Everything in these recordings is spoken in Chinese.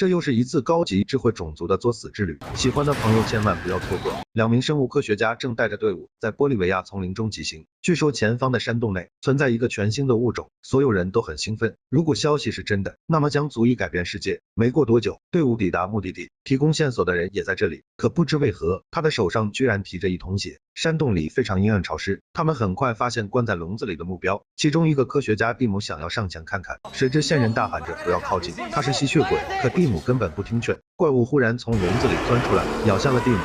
这又是一次高级智慧种族的作死之旅，喜欢的朋友千万不要错过。两名生物科学家正带着队伍在玻利维亚丛林中疾行，据说前方的山洞内存在一个全新的物种，所有人都很兴奋。如果消息是真的，那么将足以改变世界。没过多久，队伍抵达目的地，提供线索的人也在这里，可不知为何，他的手上居然提着一桶血。山洞里非常阴暗潮湿，他们很快发现关在笼子里的目标，其中一个科学家蒂姆想要上前看看，谁知线人大喊着不要靠近，他是吸血鬼，可蒂姆根本不听劝，怪物忽然从笼子里钻出来，咬向了蒂姆。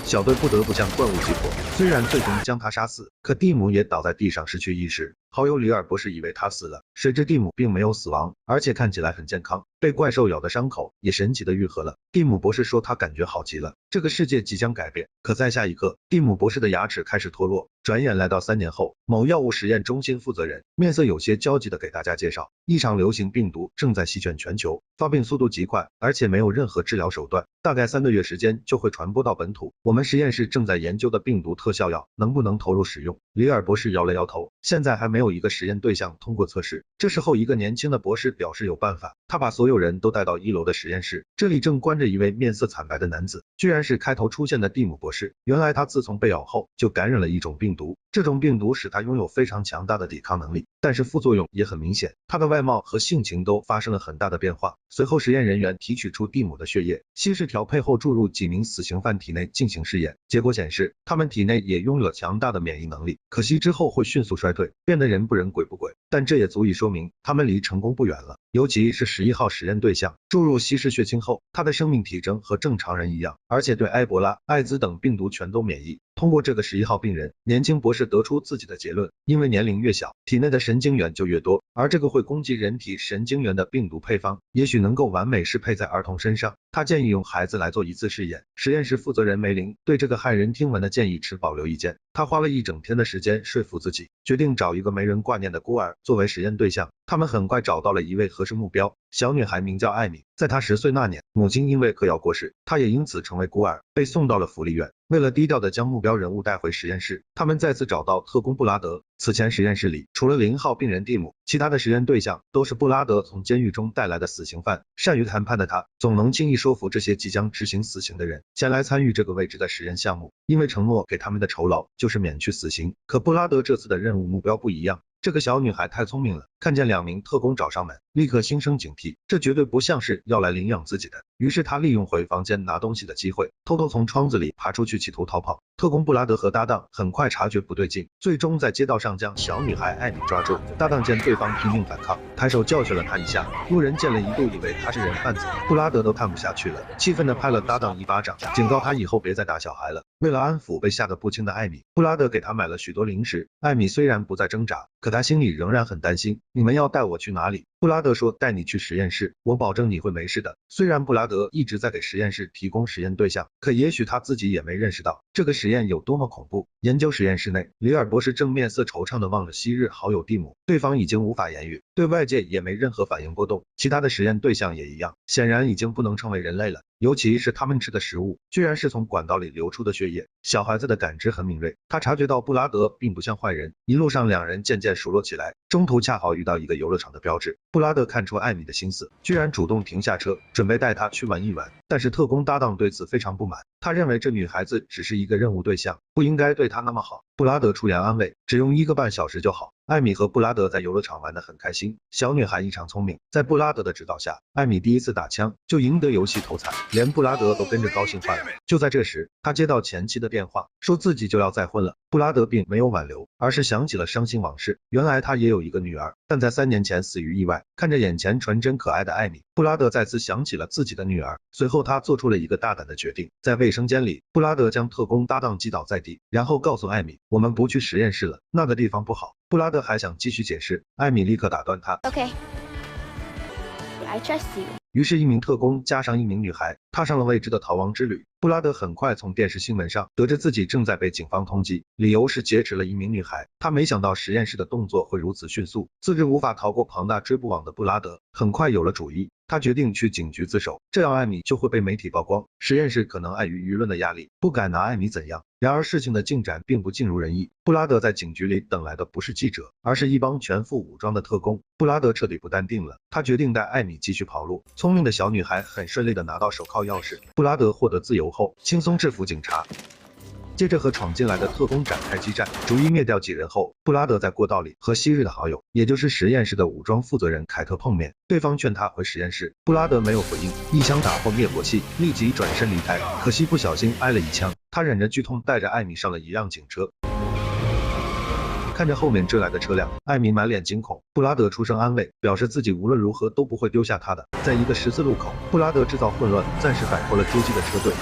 小队不得不将怪物击破，虽然最终将他杀死，可蒂姆也倒在地上失去意识。好友里尔博士以为他死了，谁知蒂姆并没有死亡，而且看起来很健康，被怪兽咬的伤口也神奇的愈合了。蒂姆博士说他感觉好极了，这个世界即将改变。可在下一刻，蒂姆博士的牙齿开始脱落。转眼来到3年后，某药物实验中心负责人面色有些焦急的给大家介绍，一场流行病毒正在席卷全球，发病速度极快，而且没有任何治疗手段，大概3个月时间就会传播到本土。我们实验室正在研究的病毒特效药能不能投入使用？里尔博士摇了摇头，现在还没有一个实验对象通过测试。这时候一个年轻的博士表示有办法，他把所有人都带到1楼的实验室，这里正关着一位面色惨白的男子，居然是开头出现的蒂姆博士。原来他自从被咬后就感染了一种病毒，这种病毒使他拥有非常强大的抵抗能力，但是副作用也很明显，他的外貌和性情都发生了很大的变化。随后实验人员提取出蒂姆的血液，稀释调配后注入几名死刑犯体内进行试验，结果显示他们体内也拥有了强大的免疫能力，可惜之后会迅速衰退，变得人不人鬼不鬼，但这也足以说明他们离成功不远了。尤其是11号实验对象注入稀释血清后，他的生命体征和正常人一样，而且对埃博拉、艾滋等病毒全都免疫。通过这个11号病人，年轻博士得出自己的结论，因为年龄越小，体内的神经元就越多，而这个会攻击人体神经元的病毒配方，也许能够完美适配在儿童身上。他建议用孩子来做一次试验，实验室负责人梅林对这个骇人听闻的建议持保留意见。他花了一整天的时间说服自己，决定找一个没人挂念的孤儿作为实验对象。他们很快找到了一位合适目标，小女孩名叫艾米，在她10岁那年，母亲因为嗑药过世，她也因此成为孤儿，被送到了福利院。为了低调的将目标人物带回实验室，他们再次找到特工布拉德。此前实验室里除了0号病人蒂姆，其他的实验对象都是布拉德从监狱中带来的死刑犯。善于谈判的他，总能轻易说服这些即将执行死刑的人前来参与这个未知的实验项目，因为承诺给他们的酬劳就是免去死刑。可布拉德这次的任务目标不一样，这个小女孩太聪明了，看见2名特工找上门，立刻心生警惕，这绝对不像是要来领养自己的。于是她利用回房间拿东西的机会，偷偷从窗子里爬出去，企图逃跑。特工布拉德和搭档很快察觉不对劲，最终在街道上将小女孩艾米抓住。搭档见对方拼命反抗，抬手教训了她一下。路人见了一度以为他是人贩子，布拉德都看不下去了，气愤地拍了搭档一巴掌，警告他以后别再打小孩了。为了安抚被吓得不轻的艾米，布拉德给她买了许多零食。艾米虽然不再挣扎，可她心里仍然很担心。你们要带我去哪里？布拉德说，带你去实验室，我保证你会没事的。虽然布拉德一直在给实验室提供实验对象，可也许他自己也没认识到这个实验有多么恐怖。研究实验室内，里尔博士正面色惆怅地望着昔日好友蒂姆，对方已经无法言语，对外界也没任何反应波动。其他的实验对象也一样，显然已经不能称为人类了。尤其是他们吃的食物，居然是从管道里流出的血液。小孩子的感知很敏锐，他察觉到布拉德并不像坏人。一路上2人渐渐熟络起来，中途恰好遇到一个游乐场的标志。布拉德看出艾米的心思，居然主动停下车，准备带她去玩一玩。但是特工搭档对此非常不满，他认为这女孩子只是一个任务对象，不应该对她那么好。布拉德出言安慰，只用1个半小时就好。艾米和布拉德在游乐场玩得很开心，小女孩异常聪明，在布拉德的指导下，艾米第一次打枪就赢得游戏头彩，连布拉德都跟着高兴坏了。就在这时，他接到前妻的电话，说自己就要再婚了。布拉德并没有挽留，而是想起了伤心往事，原来他也有一个女儿，但在3年前死于意外。看着眼前纯真可爱的艾米，布拉德再次想起了自己的女儿。随后他做出了一个大胆的决定，在卫生间里，布拉德将特工搭档击倒在地，然后告诉艾米，我们不去实验室了，那个地方不好。布拉德还想继续解释，艾米立刻打断他。Okay, I trust you. 于是，1名特工加上1名女孩，踏上了未知的逃亡之旅。布拉德很快从电视新闻上得知自己正在被警方通缉，理由是劫持了1名女孩。他没想到实验室的动作会如此迅速，自知无法逃过庞大追捕网的布拉德，很快有了主意。他决定去警局自首，这样艾米就会被媒体曝光。实验室可能碍于舆论的压力，不敢拿艾米怎样。然而事情的进展并不尽如人意，布拉德在警局里等来的不是记者，而是一帮全副武装的特工。布拉德彻底不淡定了，他决定带艾米继续跑路。聪明的小女孩很顺利的拿到手铐钥匙，布拉德获得自由后，轻松制服警察。接着和闯进来的特工展开激战，逐一灭掉几人后，布拉德在过道里和昔日的好友，也就是实验室的武装负责人凯特碰面，对方劝他回实验室，布拉德没有回应，一枪打破灭火器，立即转身离开，可惜不小心挨了一枪，他忍着剧痛带着艾米上了一辆警车。看着后面追来的车辆，艾米满脸惊恐，布拉德出声安慰，表示自己无论如何都不会丢下她的。在一个十字路口，布拉德制造混乱，暂时摆脱了追击的车队。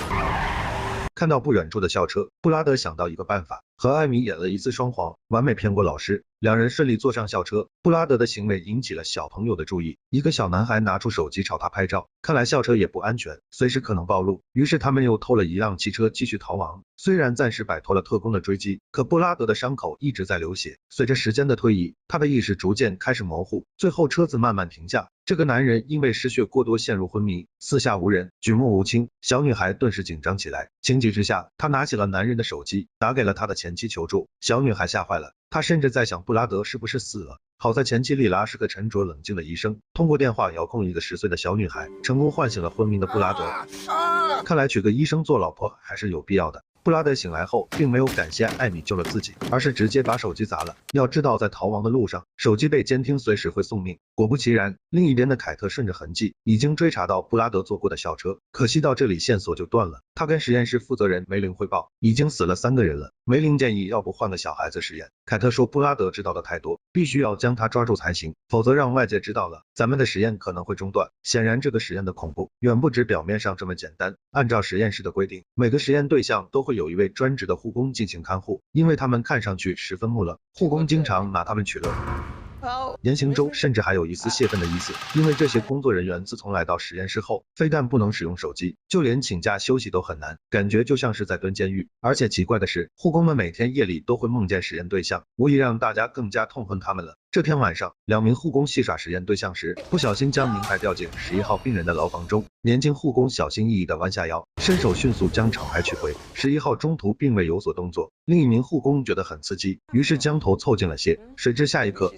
看到不远处的校车，布拉德想到一个办法，和艾米演了一次双簧，完美骗过老师。两人顺利坐上校车，布拉德的行为引起了小朋友的注意，一个小男孩拿出手机朝他拍照，看来校车也不安全，随时可能暴露，于是他们又偷了一辆汽车继续逃亡。虽然暂时摆脱了特工的追击，可布拉德的伤口一直在流血，随着时间的推移，他的意识逐渐开始模糊，最后车子慢慢停下。这个男人因为失血过多陷入昏迷，四下无人，举目无亲，小女孩顿时紧张起来，情急之下，她拿起了男人的手机，打给了他的前妻求助。小女孩吓坏了，她甚至在想布拉德是不是死了。好在前妻莉拉是个沉着冷静的医生，通过电话遥控一个10岁的小女孩，成功唤醒了昏迷的布拉德。看来娶个医生做老婆还是有必要的。布拉德醒来后，并没有感谢艾米救了自己，而是直接把手机砸了。要知道，在逃亡的路上，手机被监听随时会送命。果不其然，另一边的凯特顺着痕迹，已经追查到布拉德坐过的校车。可惜到这里线索就断了。他跟实验室负责人梅林汇报，已经死了3个人了。梅林建议要不换个小孩子实验。凯特说布拉德知道的太多，必须要将他抓住才行，否则让外界知道了，咱们的实验可能会中断。显然这个实验的恐怖远不止表面上这么简单。按照实验室的规定，每个实验对象都会有一位专职的护工进行看护，因为他们看上去十分木讷，护工经常拿他们取乐。言行中甚至还有一丝泄愤的意思，因为这些工作人员自从来到实验室后，非但不能使用手机，就连请假休息都很难，感觉就像是在蹲监狱。而且奇怪的是，护工们每天夜里都会梦见实验对象，无疑让大家更加痛恨他们了。这天晚上，2名护工戏耍实验对象时，不小心将名牌掉进11号病人的牢房中。年轻护工小心翼翼地弯下腰，伸手迅速将厂牌取回。11号中途并未有所动作，另一名护工觉得很刺激，于是将头凑近了些，谁知下一刻，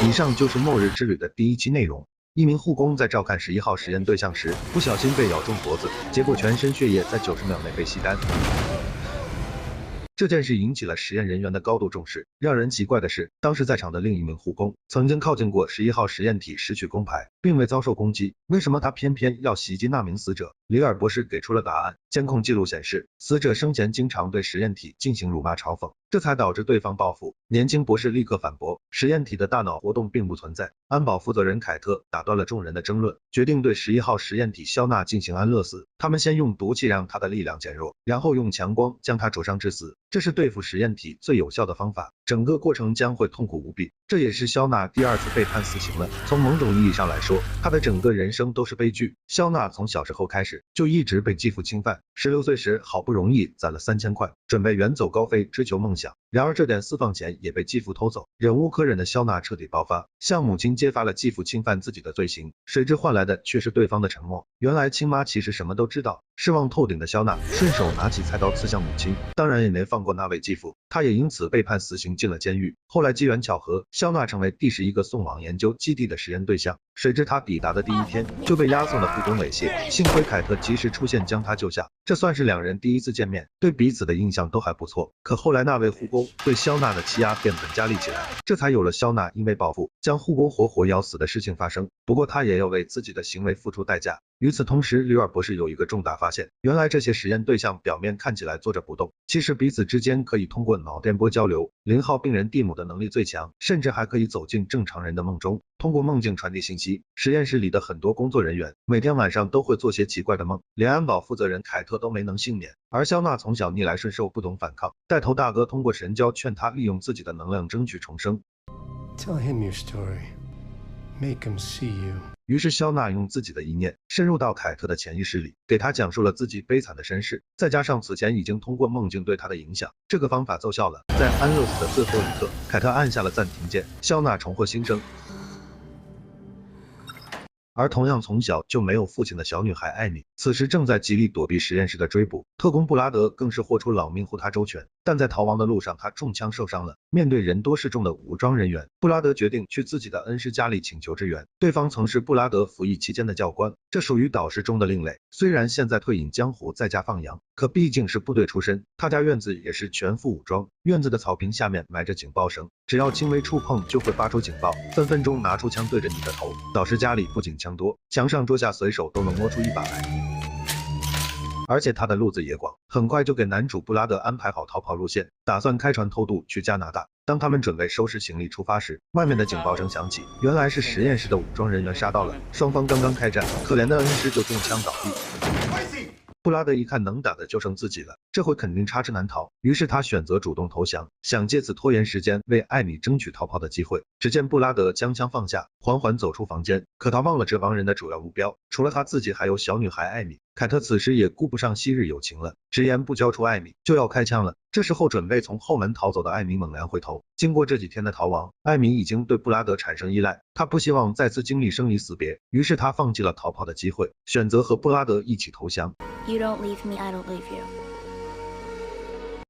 以上就是末日之旅的第1期内容。一名护工在照看11号实验对象时，不小心被咬中脖子，结果全身血液在90秒内被吸干。这件事引起了实验人员的高度重视。让人奇怪的是，当时在场的另一名护工曾经靠近过11号实验体拾取工牌，并未遭受攻击，为什么他偏偏要袭击那名死者？里尔博士给出了答案。监控记录显示，死者生前经常对实验体进行辱骂嘲讽，这才导致对方报复。年轻博士立刻反驳，实验体的大脑活动并不存在。安保负责人凯特打断了众人的争论，决定对11号实验体肖纳进行安乐死。他们先用毒气让他的力量减弱，然后用强光将他灼伤致死，这是对付实验体最有效的方法。整个过程将会痛苦无比，这也是肖纳第2次被判死刑了。从某种意义上来说，他的整个人生都是悲剧。肖纳从小时候开始就一直被继父侵犯，16岁时好不容易攒了3000块，准备远走高飞追求梦想，然而这点私房钱也被继父偷走。忍无可忍的肖纳彻底爆发，向母亲揭发了继父侵犯自己的罪行，谁知换来的却是对方的沉默。原来亲妈其实什么都知道。失望透顶的肖纳顺手拿起菜刀刺向母亲，当然也没放过那位继父，他也因此被判死刑进了监狱。后来机缘巧合，肖纳成为第11个送往研究基地的实验对象，谁知他抵达的第1天就被押送的护工猥亵，幸亏凯特及时出现将他救下，这算是2人第1次见面，对彼此的印象都还不错。可后来那位护工对肖纳的欺压变本加厉起来，这才有了肖纳因为报复将护工活活咬死的事情发生。不过他也要为自己的行为付出代价。与此同时，里尔博士有一个重大发现，原来这些实验对象表面看起来坐着不动，其实彼此之间可以通过脑电波交流。0号病人蒂姆的能力最强，甚至还可以走进正常人的梦中，通过梦境传递信息。实验室里的很多工作人员每天晚上都会做些奇怪的梦，连安保负责人凯特都没能幸免。而肖纳从小逆来顺受，不懂反抗，带头大哥通过神交劝他利用自己的能量争取重生。 Tell him your story. Make him see you. 于是肖纳用自己的意念深入到凯特的潜意识里，给他讲述了自己悲惨的身世，再加上此前已经通过梦境对他的影响，这个方法奏效了。在安乐死的最后一刻，凯特按下了暂停键，肖纳重获新生。而同样从小就没有父亲的小女孩艾米，此时正在极力躲避实验室的追捕，特工布拉德更是豁出老命护她周全，但在逃亡的路上他中枪受伤了。面对人多势众的武装人员，布拉德决定去自己的恩师家里请求支援，对方曾是布拉德服役期间的教官，这属于导师中的另类，虽然现在退隐江湖在家放羊，可毕竟是部队出身，他家院子也是全副武装，院子的草坪下面埋着警报绳，只要轻微触碰就会发出警报，分分钟拿出枪对着你的头。导师家里不仅枪多，墙上桌下随手都能摸出一把来。而且他的路子也广，很快就给男主布拉德安排好逃跑路线，打算开船偷渡去加拿大。当他们准备收拾行李出发时，外面的警报声响起，原来是实验室的武装人员杀到了，双方刚刚开战，可怜的恩师就中枪倒地。布拉德一看能打的就剩自己了，这回肯定插翅难逃，于是他选择主动投降，想借此拖延时间，为艾米争取逃跑的机会。只见布拉德将枪放下，缓缓走出房间，可他忘了这帮人的主要目标，除了他自己还有小女孩艾米。凯特此时也顾不上昔日友情了，直言不交出艾米就要开枪了。这时候准备从后门逃走的艾米猛然回头，经过这几天的逃亡，艾米已经对布拉德产生依赖，他不希望再次经历生离死别，于是他放弃了逃跑的机会，选择和布拉德一起投降。You don't leave me, I don't leave you.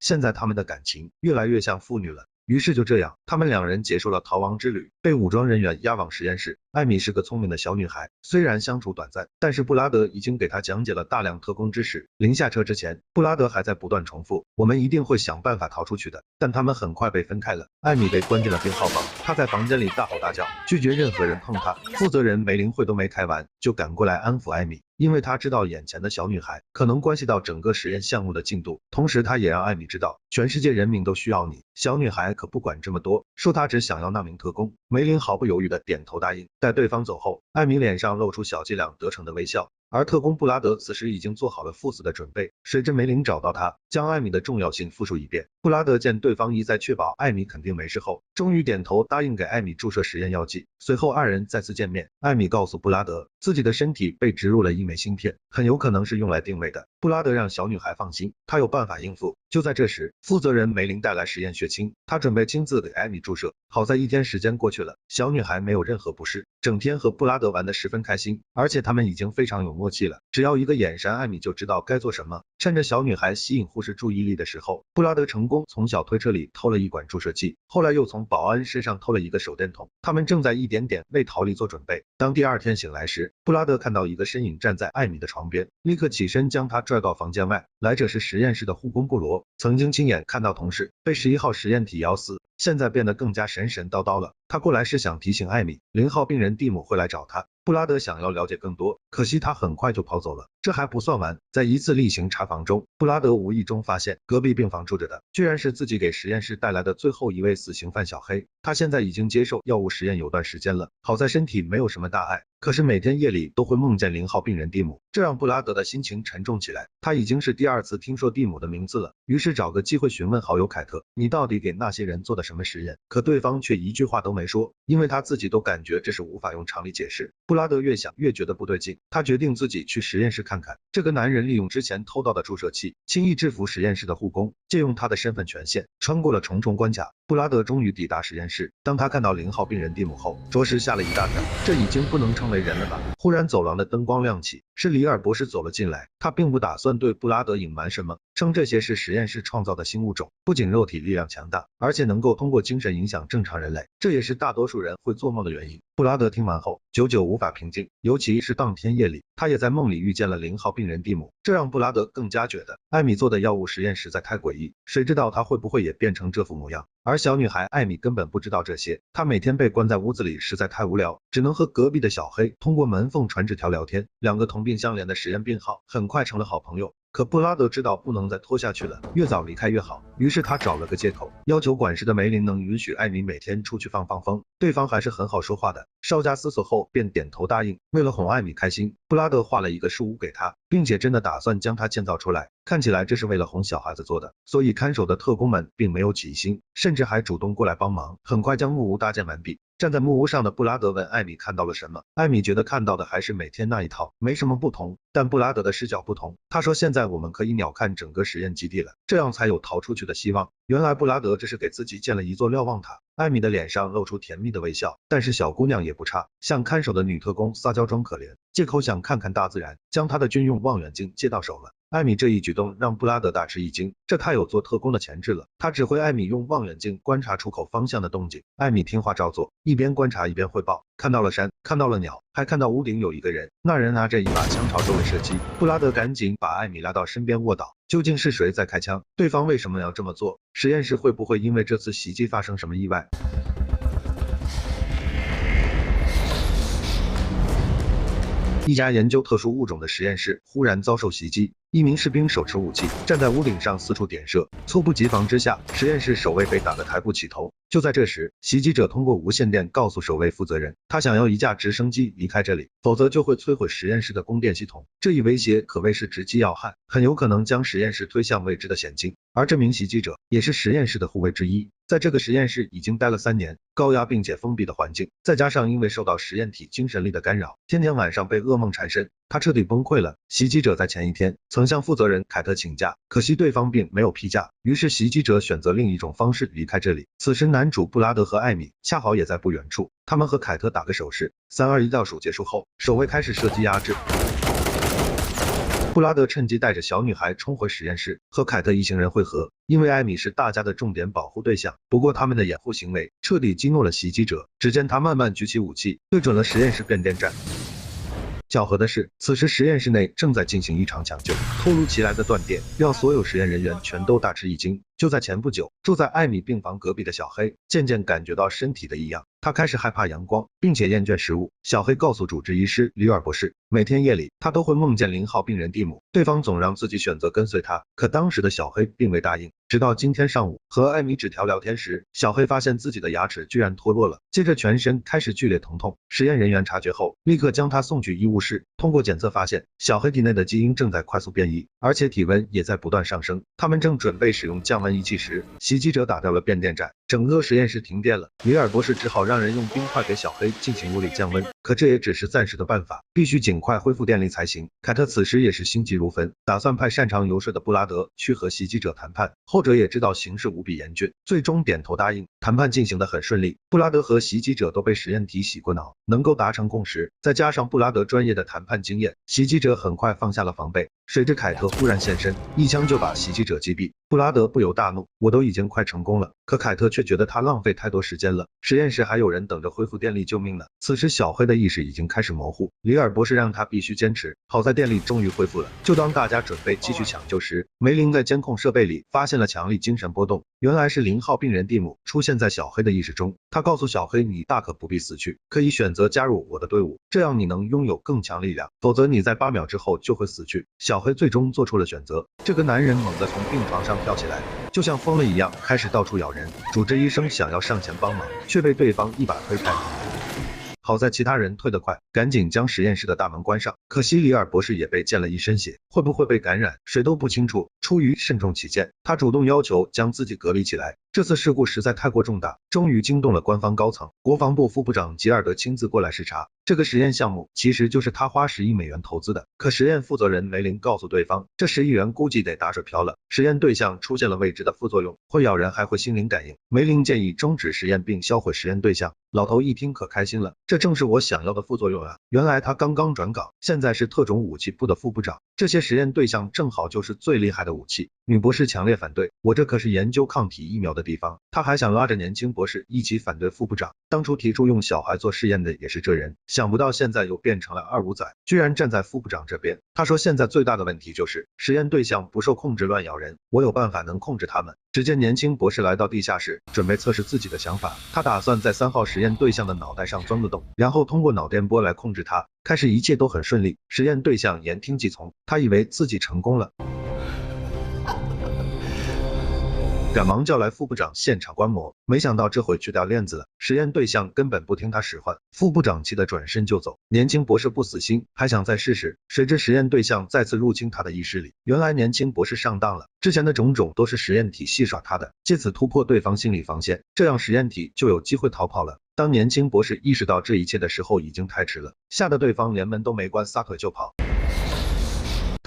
现在他们的感情越来越像父女了。于是就这样，他们两人结束了逃亡之旅，被武装人员押往实验室。艾米是个聪明的小女孩，虽然相处短暂，但是布拉德已经给她讲解了大量特工知识。临下车之前，布拉德还在不断重复，我们一定会想办法逃出去的。但他们很快被分开了，艾米被关进了编号房，她在房间里大吼大叫，拒绝任何人碰她。负责人梅林会都没开完，就赶过来安抚艾米。因为他知道眼前的小女孩可能关系到整个实验项目的进度，同时他也让艾米知道，全世界人民都需要你。小女孩可不管这么多，说她只想要那名特工。梅林毫不犹豫的点头答应。待对方走后，艾米脸上露出小伎俩得逞的微笑。而特工布拉德此时已经做好了赴死的准备，随着梅林找到他，将艾米的重要性复述一遍。布拉德见对方一再确保艾米肯定没事后，终于点头答应给艾米注射实验药剂。随后二人再次见面，艾米告诉布拉德，自己的身体被植入了一枚芯片，很有可能是用来定位的。布拉德让小女孩放心，他有办法应付。就在这时，负责人梅林带来实验血清，他准备亲自给艾米注射。好在1天时间过去了，小女孩没有任何不适，整天和布拉德玩得十分开心，而且他们已经非常有默契了，只要一个眼神，艾米就知道该做什么。趁着小女孩吸引护士注意力的时候，布拉德成功从小推车里偷了一管注射器，后来又从保安身上偷了一个手电筒。他们正在一点点为逃离做准备。当第2天醒来时，布拉德看到一个身影站在艾米的床边，立刻起身将她拽到房间外。来者是实验室的护工布罗，曾经亲眼看到同事被11号实验体咬死，现在变得更加神神叨叨了。他过来是想提醒艾米，0号病人蒂姆会来找他。布拉德想要了解更多，可惜他很快就跑走了。这还不算完，在一次例行查房中，布拉德无意中发现隔壁病房住着的居然是自己给实验室带来的最后一位死刑犯小黑。他现在已经接受药物实验有段时间了，好在身体没有什么大碍，可是每天夜里都会梦见0号病人蒂姆，这让布拉德的心情沉重起来。他已经是第2次听说蒂姆的名字了，于是找个机会询问好友凯特，你到底给那些人做的什么实验？可对方却一句话都没说，因为他自己都感觉这是无法用常理解释。布拉德越想越觉得不对劲，他决定自己去实验室看看。这个男人利用之前偷到的注射器，轻易制服实验室的护工，借用他的身份权限，穿过了重重关卡。布拉德终于抵达实验室，当他看到0号病人蒂姆后，着实吓了一大跳，这已经不能称为人了吧。忽然走廊的灯光亮起，是里尔博士走了进来，他并不打算对布拉德隐瞒什么，称这些是实验室创造的新物种，不仅肉体力量强大，而且能够通过精神影响正常人类，这也是大多数人会做梦的原因。布拉德听完后久久无法平静，尤其是当天夜里，他也在梦里遇见了0号病人蒂姆，这让布拉德更加觉得艾米做的药物实验实在太诡异，谁知道他会不会也变成这副模样。而小女孩艾米根本不知道这些，她每天被关在屋子里实在太无聊，只能和隔壁的小黑通过门缝传纸条聊天。两个同病相怜的实验病号很快成了好朋友。可布拉德知道不能再拖下去了，越早离开越好，于是他找了个借口，要求管事的梅林能允许艾米每天出去放风。对方还是很好说话的，稍加思索后便点头答应。为了哄艾米开心，布拉德画了一个树屋给她，并且真的打算将它建造出来。看起来这是为了哄小孩子做的，所以看守的特工们并没有起疑心，甚至还主动过来帮忙，很快将木屋搭建完毕。站在木屋上的布拉德问艾米看到了什么，艾米觉得看到的还是每天那一套，没什么不同，但布拉德的视角不同，他说现在我们可以鸟瞰整个实验基地了，这样才有逃出去的希望。原来布拉德这是给自己建了一座瞭望塔，艾米的脸上露出甜蜜的微笑，但是小姑娘也不差，向看守的女特工撒娇装可怜，借口想看看大自然，将她的军用望远镜借到手了。艾米这一举动让布拉德大吃一惊，这太有做特工的潜质了。他指挥艾米用望远镜观察出口方向的动静，艾米听话照做，一边观察一边汇报，看到了山，看到了鸟，还看到屋顶有一个人，那人拿着一把枪朝周围射击。布拉德赶紧把艾米拉到身边卧倒，究竟是谁在开枪？对方为什么要这么做？实验室会不会因为这次袭击发生什么意外？一家研究特殊物种的实验室忽然遭受袭击，一名士兵手持武器站在屋顶上四处点射，猝不及防之下，实验室守卫被打得抬不起头。就在这时，袭击者通过无线电告诉守卫负责人，他想要一架直升机离开这里，否则就会摧毁实验室的供电系统。这一威胁可谓是直击要害，很有可能将实验室推向未知的险境。而这名袭击者也是实验室的护卫之一，在这个实验室已经待了3年，高压并且封闭的环境，再加上因为受到实验体精神力的干扰，天天晚上被噩梦缠身，他彻底崩溃了。袭击者在前一天曾向负责人凯特请假，可惜对方并没有批假，于是袭击者选择另一种方式离开这里。此时男主布拉德和艾米恰好也在不远处，他们和凯特打个手势，3、2、1倒数结束后，守卫开始射击压制。布拉德趁机带着小女孩冲回实验室，和凯特一行人会合。因为艾米是大家的重点保护对象，不过他们的掩护行为彻底激怒了袭击者。只见他慢慢举起武器，对准了实验室变电站。巧合的是，此时实验室内正在进行一场抢救，突如其来的断电让所有实验人员全都大吃一惊。就在前不久，住在艾米病房隔壁的小黑渐渐感觉到身体的异样，他开始害怕阳光，并且厌倦食物。小黑告诉主治医师里尔博士，每天夜里他都会梦见0号病人蒂姆，对方总让自己选择跟随他，可当时的小黑并未答应。直到今天上午和艾米纸条聊天时，小黑发现自己的牙齿居然脱落了，接着全身开始剧烈疼痛。实验人员察觉后，立刻将他送去医务室，通过检测发现，小黑体内的基因正在快速变异，而且体温也在不断上升。他们正准备使用降温仪器时，袭击者打掉了变电站，整个实验室停电了。里尔博士只好让人用冰块给小黑进行物理降温，可这也只是暂时的办法，必须尽快恢复电力才行。凯特此时也是心急如焚，打算派擅长游说的布拉德去和袭击者谈判，后者也知道形势无比严峻，最终点头答应。谈判进行得很顺利，布拉德和袭击者都被实验体洗过脑，能够达成共识，再加上布拉德专业的谈判经验，袭击者很快放下了防备。谁知凯特忽然现身，一枪就把袭击者击毙。布拉德不由大怒，我都已经快成功了，可凯特却觉得他浪费太多时间了，实验室还有人等着恢复电力救命呢。此时小黑的意识已经开始模糊，里尔博士让他必须坚持。好在电力终于恢复了，就当大家准备继续抢救时，梅林在监控设备里发现了强力精神波动，原来是0号病人蒂姆出现在小黑的意识中。他告诉小黑，你大可不必死去，可以选择加入我的队伍，这样你能拥有更强力量，否则你在8秒之后就会死去。小黑最终做出了选择。这个男人猛地从病床上跳起来，就像疯了一样开始到处咬人。主治医生想要上前帮忙，却被对方一把推开。好在其他人退得快，赶紧将实验室的大门关上。可惜里尔博士也被溅了一身血，会不会被感染，谁都不清楚。出于慎重起见，他主动要求将自己隔离起来。这次事故实在太过重大，终于惊动了官方高层。国防部副部长吉尔德亲自过来视察。这个实验项目其实就是他花10亿美元投资的，可实验负责人梅林告诉对方，这10亿元估计得打水漂了。实验对象出现了未知的副作用，会咬人还会心灵感应。梅林建议终止实验并销毁实验对象。老头一听可开心了，这正是我想要的副作用啊！原来他刚刚转岗，现在是特种武器部的副部长，这些实验对象正好就是最厉害的武器。女博士强烈反对，我这可是研究抗体疫苗的地方。她还想拉着年轻博士一起反对副部长。当初提出用小孩做试验的也是这人，想不到现在又变成了二五仔，居然站在副部长这边。他说现在最大的问题就是实验对象不受控制乱咬人，我有办法能控制他们。只见年轻博士来到地下室，准备测试自己的想法。他打算在3号实验对象的脑袋上钻个洞，然后通过脑电波来控制他。开始一切都很顺利，实验对象言听计从，他以为自己成功了。赶忙叫来副部长现场观摩，没想到这回去掉链子了，实验对象根本不听他使唤，副部长气得转身就走。年轻博士不死心，还想再试试，谁知实验对象再次入侵他的意识里。原来年轻博士上当了，之前的种种都是实验体戏耍他的，借此突破对方心理防线，这样实验体就有机会逃跑了。当年轻博士意识到这一切的时候，已经太迟了，吓得对方连门都没关，撒腿就跑。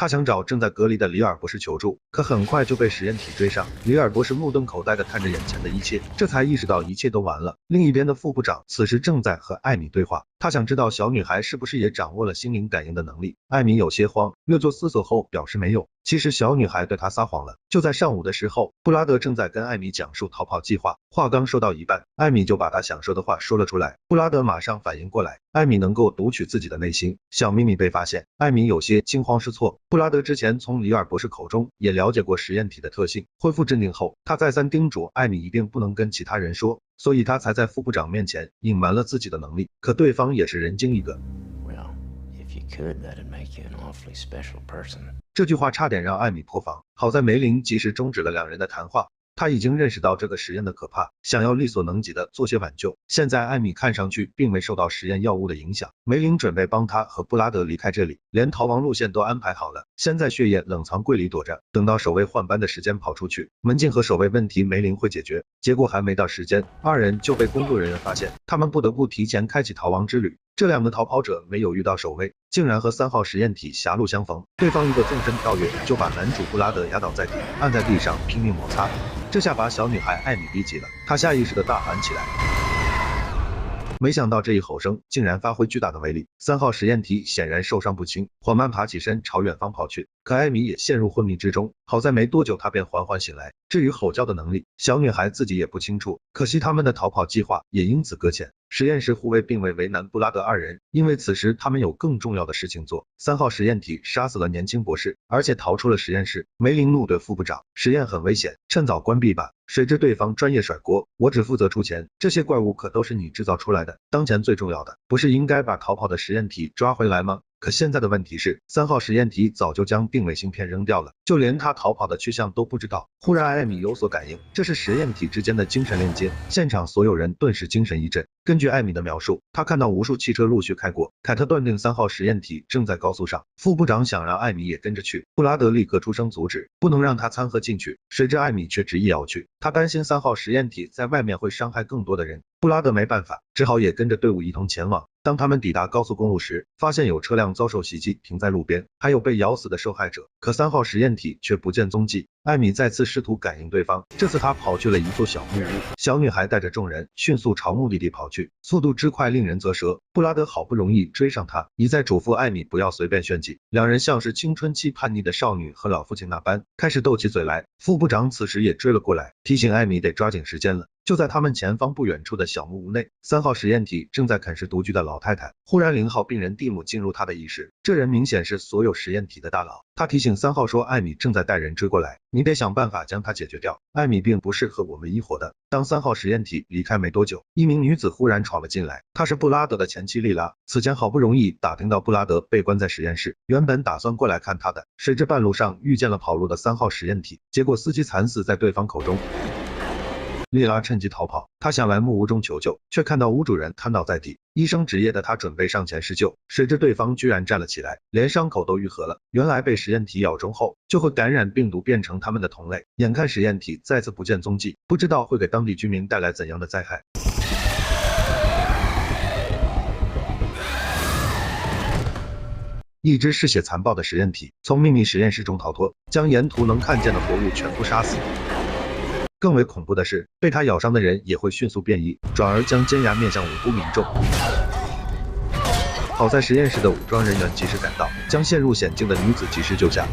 他想找正在隔离的里尔博士求助，可很快就被实验体追上。里尔博士目瞪口呆地看着眼前的一切，这才意识到一切都完了。另一边的副部长此时正在和艾米对话，他想知道小女孩是不是也掌握了心灵感应的能力。艾米有些慌，略作思索后表示没有。其实小女孩对他撒谎了。就在上午的时候，布拉德正在跟艾米讲述逃跑计划，话刚说到一半，艾米就把他想说的话说了出来。布拉德马上反应过来，艾米能够读取自己的内心，小秘密被发现，艾米有些惊慌失措。布拉德之前从里尔博士口中也了解过实验体的特性，恢复镇定后，他再三叮嘱艾米一定不能跟其他人说，所以他才在副部长面前隐瞒了自己的能力。可对方也是人精一个。这句话差点让艾米破防，好在梅林及时终止了两人的谈话。他已经认识到这个实验的可怕，想要力所能及的做些挽救。现在艾米看上去并没受到实验药物的影响，梅林准备帮他和布拉德离开这里，连逃亡路线都安排好了，先在血液冷藏柜里躲着，等到守卫换班的时间跑出去，门禁和守卫问题梅林会解决。结果还没到时间，二人就被工作人员发现，他们不得不提前开启逃亡之旅。这两个逃跑者没有遇到守卫，竟然和3号实验体狭路相逢，对方一个纵身跳跃就把男主布拉德压倒在地，按在地上拼命摩擦。这下把小女孩艾米逼急了，她下意识地大喊起来。没想到这一吼声竟然发挥巨大的威力，3号实验体显然受伤不轻，缓慢爬起身朝远方跑去。可艾米也陷入昏迷之中，好在没多久她便缓缓醒来。至于吼叫的能力，小女孩自己也不清楚，可惜他们的逃跑计划也因此搁浅。实验室护卫并未为难布拉德二人，因为此时他们有更重要的事情做。3号实验体杀死了年轻博士，而且逃出了实验室。梅林怒对副部长，实验很危险，趁早关闭吧。谁知对方专业甩锅，我只负责出钱，这些怪物可都是你制造出来的，当前最重要的不是应该把逃跑的实验体抓回来吗？可现在的问题是，3号实验体早就将定位芯片扔掉了，就连他逃跑的去向都不知道。忽然艾米有所感应，这是实验体之间的精神链接，现场所有人顿时精神一振。根据艾米的描述，他看到无数汽车陆续开过，凯特断定3号实验体正在高速上。副部长想让艾米也跟着去，布拉德立刻出声阻止，不能让他掺和进去。谁知艾米却执意要去，他担心3号实验体在外面会伤害更多的人。布拉德没办法，只好也跟着队伍一同前往。当他们抵达高速公路时，发现有车辆遭受袭击停在路边，还有被咬死的受害者，可3号实验体却不见踪迹。艾米再次试图感应对方，这次他跑去了一座小木屋，小女孩带着众人迅速朝目的地跑去，速度之快令人啧舌。布拉德好不容易追上她，一再嘱咐艾米不要随便炫技，两人像是青春期叛逆的少女和老父亲那般开始斗起嘴来。副部长此时也追了过来，提醒艾米得抓紧时间了。就在他们前方不远处的小木屋内，3号实验体正在啃食独居的老太太。忽然0号病人蒂姆进入他的意识，这人明显是所有实验体的大佬。他提醒3号说，艾米正在带人追过来，你得想办法将他解决掉。艾米并不是和我们一伙的。当3号实验体离开没多久，一名女子忽然闯了进来，她是布拉德的前妻莉拉。此前好不容易打听到布拉德被关在实验室，原本打算过来看他的，谁知半路上遇见了跑路的3号实验体，结果司机惨死在对方口中。莉拉趁机逃跑，她想来木屋中求救，却看到屋主人瘫倒在地，医生职业的他准备上前施救，谁知对方居然站了起来，连伤口都愈合了。原来被实验体咬中后，就会感染病毒变成他们的同类。眼看实验体再次不见踪迹，不知道会给当地居民带来怎样的灾害。一只嗜血残暴的实验体从秘密实验室中逃脱，将沿途能看见的活物全部杀死。更为恐怖的是，被他咬伤的人也会迅速变异，转而将尖牙面向无辜民众。好在实验室的武装人员及时赶到，将陷入险境的女子及时救下。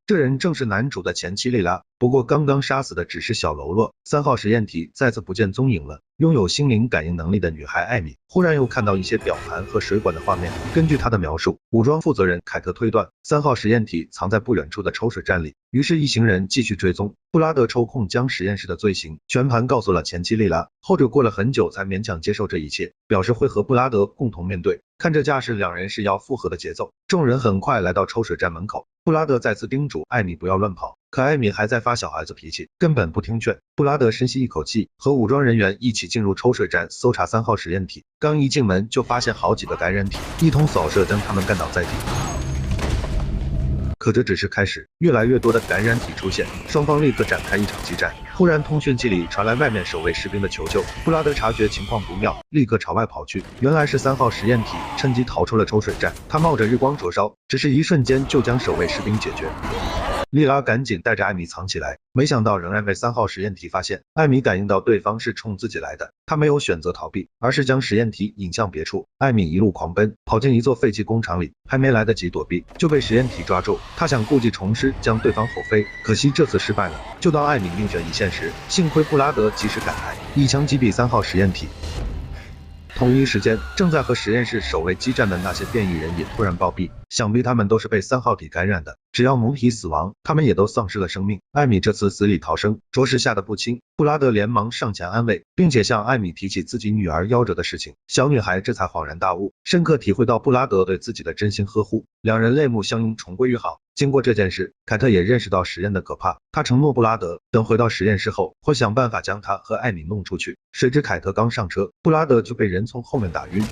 这人正是男主的前妻莉拉，不过刚刚杀死的只是小喽啰。3号实验体再次不见踪影了。拥有心灵感应能力的女孩艾米忽然又看到一些表盘和水管的画面，根据她的描述，武装负责人凯特推断3号实验体藏在不远处的抽水站里，于是一行人继续追踪。布拉德抽空将实验室的罪行全盘告诉了前妻莉拉，后者过了很久才勉强接受这一切，表示会和布拉德共同面对。看这架势，两人是要复合的节奏。众人很快来到抽水站门口，布拉德再次叮嘱艾米不要乱跑，可艾米还在发小孩子脾气，根本不听劝。布拉德深吸一口气，和武装人员一起进入抽水站搜查3号实验体，刚一进门就发现好几个感染体，一通扫射将他们干倒在地。可这只是开始，越来越多的感染体出现，双方立刻展开一场激战。忽然，通讯器里传来外面守卫士兵的求救，布拉德察觉情况不妙，立刻朝外跑去。原来是3号实验体趁机逃出了抽水站，他冒着日光灼烧，只是一瞬间就将守卫士兵解决。莉拉赶紧带着艾米藏起来，没想到仍然被3号实验体发现。艾米感应到对方是冲自己来的，她没有选择逃避，而是将实验体引向别处。艾米一路狂奔，跑进一座废弃工厂里，还没来得及躲避，就被实验体抓住。她想故技重施，将对方吼飞，可惜这次失败了。就当艾米命悬一线时，幸亏布拉德及时赶来，一枪击毙3号实验体。同一时间，正在和实验室守卫激战的那些变异人也突然暴毙，想必他们都是被3号体感染的。只要母体死亡，他们也都丧失了生命。艾米这次死里逃生，着实吓得不轻。布拉德连忙上前安慰，并且向艾米提起自己女儿夭折的事情。小女孩这才恍然大悟，深刻体会到布拉德对自己的真心呵护，两人泪目相拥，重归于好。经过这件事，凯特也认识到实验的可怕，他承诺布拉德，等回到实验室后，会想办法将他和艾米弄出去。谁知凯特刚上车，布拉德就被人从后面打晕。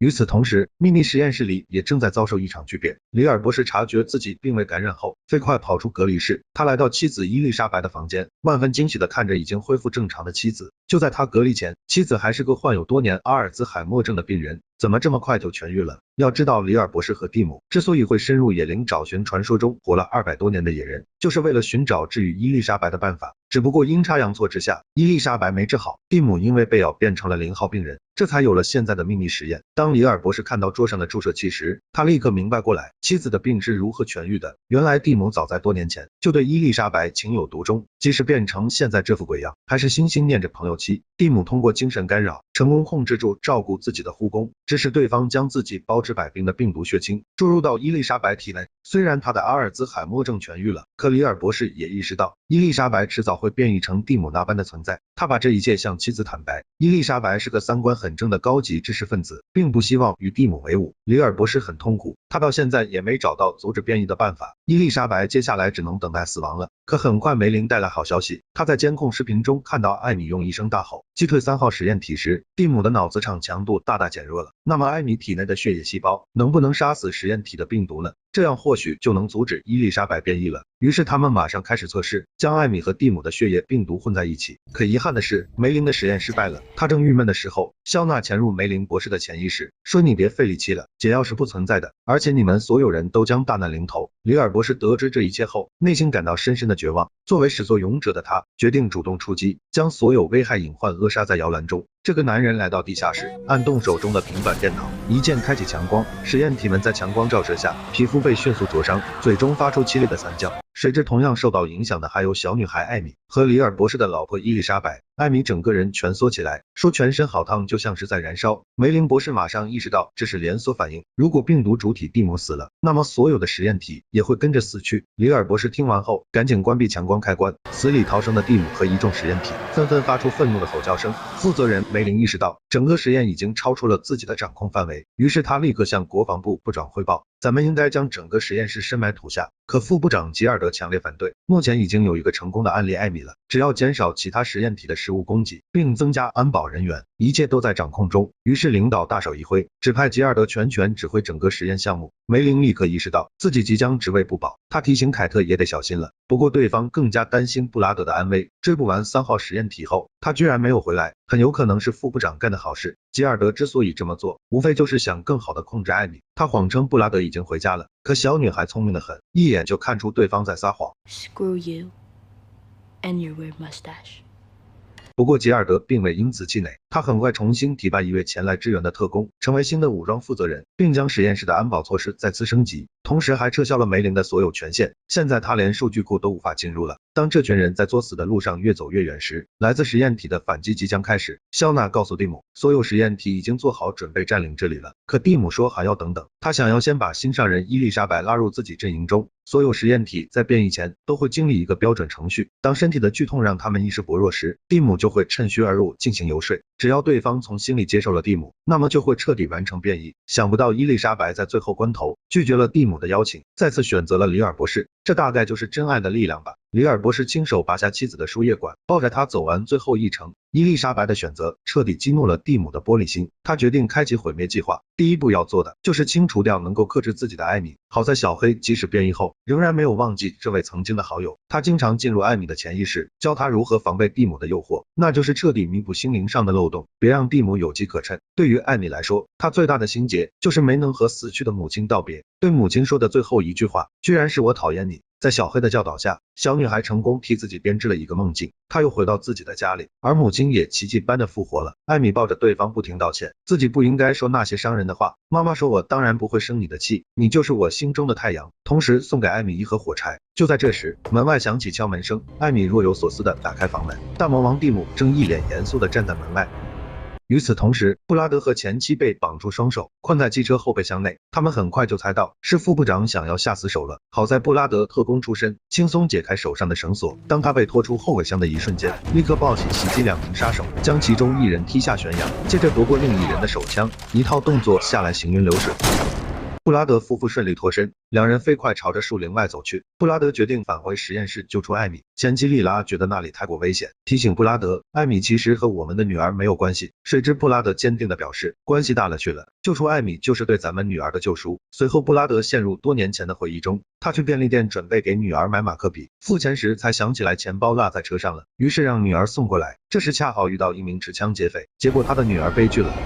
与此同时，秘密实验室里也正在遭受一场巨变。里尔博士察觉自己并未感染后，飞快跑出隔离室。他来到妻子伊丽莎白的房间，万分惊喜地看着已经恢复正常的妻子。就在他隔离前，妻子还是个患有多年阿尔兹海默症的病人，怎么这么快就痊愈了？要知道，里尔博士和蒂姆之所以会深入野林找寻传说中活了200多年的野人，就是为了寻找治愈伊丽莎白的办法。只不过阴差阳错之下，伊丽莎白没治好，蒂姆因为被咬变成了0号病人，这才有了现在的秘密实验。当里尔博士看到桌上的注射器时，他立刻明白过来，妻子的病是如何痊愈的。原来蒂姆早在多年前就对伊丽莎白情有独钟，即使变成现在这副鬼样，还是心心念着朋友妻。蒂姆通过精神干扰，成功控制住照顾自己的护工，致使对方将自己包治百病的病毒血清注入到伊丽莎白体内。虽然他的阿尔兹海默症痊愈了，可里尔博士也意识到，伊丽莎白迟早会变异成蒂姆那般的存在。他把这一切向妻子坦白，伊丽莎白是个3观很正的高级知识分子，并不希望与蒂姆为伍。里尔博士很痛苦，他到现在也没找到阻止变异的办法。伊丽莎白接下来只能等待死亡了。可很快梅林带来好消息，他在监控视频中看到艾米用一声大吼击退3号实验体时，蒂姆的脑子场强度大大减弱了。那么艾米体内的血液细胞能不能杀死实验体的病毒呢？这样或许就能阻止伊丽莎白变异了。于是他们马上开始测试，将艾米和蒂姆的血液病毒混在一起。可遗憾的是，梅林的实验失败了。他正郁闷的时候，肖娜潜入梅林博士的潜意识，说你别费力气了，解药是不存在的，而且你们所有人都将大难临头。里尔博士得知这一切后，内心感到深深的绝望。作为始作俑者的他，决定主动出击，将所有危害隐患扼杀在摇篮中。这个男人来到地下室，按动手中的平板电脑，一键开启强光，实验体们在强光照射下，皮肤被迅速灼伤，最终发出凄厉的惨叫。谁知同样受到影响的还有小女孩艾米和里尔博士的老婆伊丽莎白。艾米整个人蜷缩起来，说全身好烫，就像是在燃烧。梅林博士马上意识到这是连锁反应，如果病毒主体蒂姆死了，那么所有的实验体也会跟着死去。里尔博士听完后，赶紧关闭强光开关。死里逃生的蒂姆和一众实验体纷纷发出愤怒的吼叫声。负责人梅林意识到整个实验已经超出了自己的掌控范围，于是他立刻向国防部部长汇报，咱们应该将整个实验室深埋土下。可副部长吉尔德强烈反对，目前已经有一个成功的案例艾米了，只要减少其他实验体的食物供给，并增加安保人员，一切都在掌控中。于是领导大手一挥，指派吉尔德全权指挥整个实验项目。梅林立刻意识到自己即将职位不保，他提醒凯特也得小心了。不过对方更加担心布拉德的安危，追捕完3号实验体后，他居然没有回来，很有可能是副部长干的好事。吉尔德之所以这么做，无非就是想更好的控制艾米。他谎称布拉德已经回家了，可小女孩聪明得很，一眼就看出对方在撒谎。 Screw you and your weird mustache. 不过吉尔德并未因此气馁，他很快重新提拔一位前来支援的特工，成为新的武装负责人，并将实验室的安保措施再次升级，同时还撤销了梅林的所有权限。现在他连数据库都无法进入了。当这群人在作死的路上越走越远时，来自实验体的反击即将开始。肖娜告诉蒂姆，所有实验体已经做好准备占领这里了，可蒂姆说还要等等，他想要先把心上人伊丽莎白拉入自己阵营中。所有实验体在变异前都会经历一个标准程序，当身体的剧痛让他们意识薄弱时，蒂姆就会趁虚而入进行游说。只要对方从心里接受了蒂姆，那么就会彻底完成变异。想不到伊丽莎白在最后关头拒绝了蒂姆的邀请，再次选择了里尔博士，这大概就是真爱的力量吧。里尔博士亲手拔下妻子的输液管，抱着她走完最后一程。伊丽莎白的选择彻底激怒了蒂姆的玻璃心，他决定开启毁灭计划。第一步要做的就是清除掉能够克制自己的艾米。好在小黑即使变异后，仍然没有忘记这位曾经的好友。他经常进入艾米的潜意识，教他如何防备蒂姆的诱惑，那就是彻底弥补心灵上的漏洞，别让蒂姆有机可乘。对于艾米来说，她最大的心结就是没能和死去的母亲道别。对母亲说的最后一句话，居然是我讨厌你。在小黑的教导下，小女孩成功替自己编织了一个梦境，她又回到自己的家里，而母亲也奇迹般的复活了。艾米抱着对方不停道歉，自己不应该说那些伤人的话。妈妈说我当然不会生你的气，你就是我心中的太阳，同时送给艾米一盒火柴。就在这时，门外响起敲门声，艾米若有所思的打开房门，大魔王蒂姆正一脸严肃的站在门外。与此同时，布拉德和前妻被绑住双手，困在汽车后备箱内。他们很快就猜到是副部长想要下死手了。好在布拉德特工出身，轻松解开手上的绳索。当他被拖出后备箱的一瞬间，立刻抱起袭击2名杀手，将其中一人踢下悬崖，接着夺过另一人的手枪，一套动作下来行云流水。布拉德夫妇顺利脱身，两人飞快朝着树林外走去。布拉德决定返回实验室救出艾米，前妻莉拉觉得那里太过危险，提醒布拉德，艾米其实和我们的女儿没有关系。谁知布拉德坚定地表示，关系大了去了，救出艾米就是对咱们女儿的救赎。随后布拉德陷入多年前的回忆中，他去便利店准备给女儿买马克笔，付钱时才想起来钱包落在车上了，于是让女儿送过来。这时恰好遇到一名持枪劫匪，结果他的女儿悲剧了。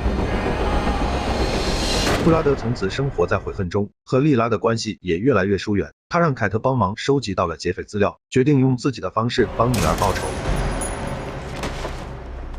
布拉德从此生活在悔恨中，和莉拉的关系也越来越疏远。他让凯特帮忙收集到了劫匪资料，决定用自己的方式帮女儿报仇。